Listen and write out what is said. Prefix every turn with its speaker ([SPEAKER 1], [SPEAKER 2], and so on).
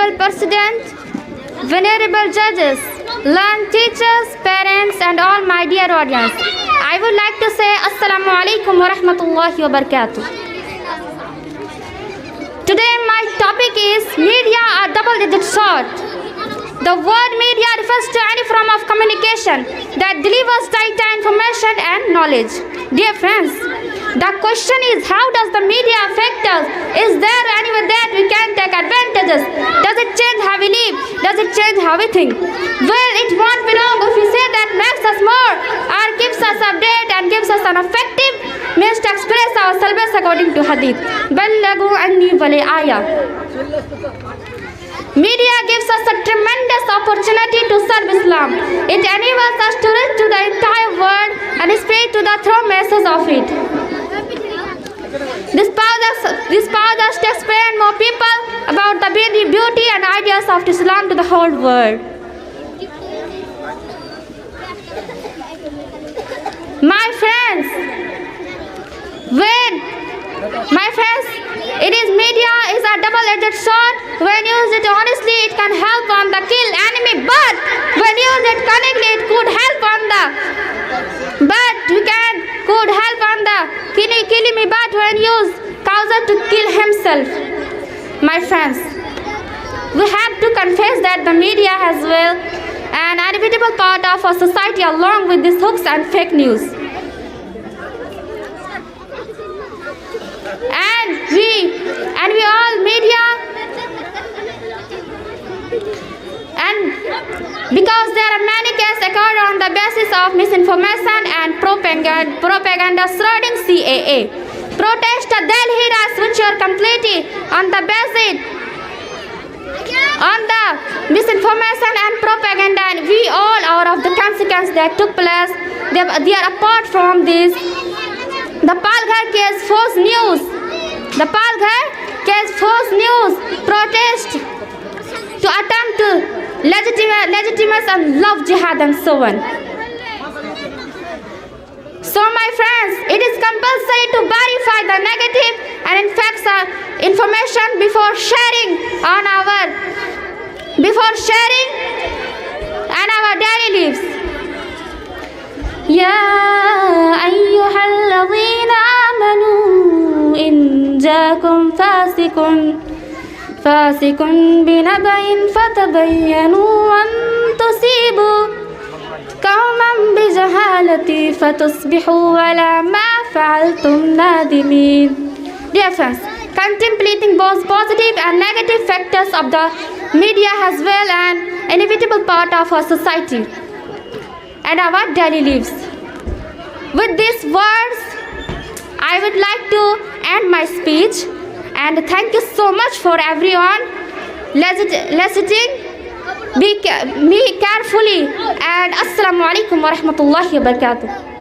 [SPEAKER 1] Honorable President, venerable judges, learned teachers, parents, and all my dear audience, I would like to say Assalamu alaikum wa rahmatullahi wa barakatuh. Today my topic is media a double-edged sword. The word media refers to any form of communication that delivers data, information and knowledge. Dear friends, the question is, how does the media affect us? Is there any way that we can take advantages? Does it change how we live? Does it change how we think? Well, it won't be long if we say that makes us more or keeps us updated and gives us an effective means to express ourselves according to Hadith. Ballagu anni wali ayah. Media gives us a tremendous opportunity to serve Islam. It enables us to reach to the entire world and spread to the true message of it. This powers us to explain more people about the beauty and ideas of Islam to the whole world. My friends, it is media is a double-edged sword. When used honestly, it can help on the kill enemy, but when used cunningly, it could help on the killing me, but when used causes to kill himself. My friends, we have to confess that the media has well an inevitable part of our society along with these hooks and fake news. And we all media, and because there are many cases occurred on the basis of misinformation and propaganda surrounding CAA. Protest the Delhi riots which are completely on the basis on the misinformation and propaganda, and we all are of the consequence that took place. They are apart from this. The Palghar case false news. The Palghar case false news protest to attempt to legitimize and love jihad and so on. So my friends, it is compulsory to verify the negative and in fact information before sharing on our daily lives. يا أيها الذين آمنوا إن جاءكم فاسق بنبأ فتبينوا أن تصيبوا قوما بجهالة فتصبحوا على ما فعلتم نادمين. Dear friends, contemplating both positive and negative factors of the media has well an inevitable part of our society and our daily lives. With these words, I would like to end my speech and thank you so much for everyone listening me carefully, and Assalamu alaikum wa rahmatullahi wa barakatuh.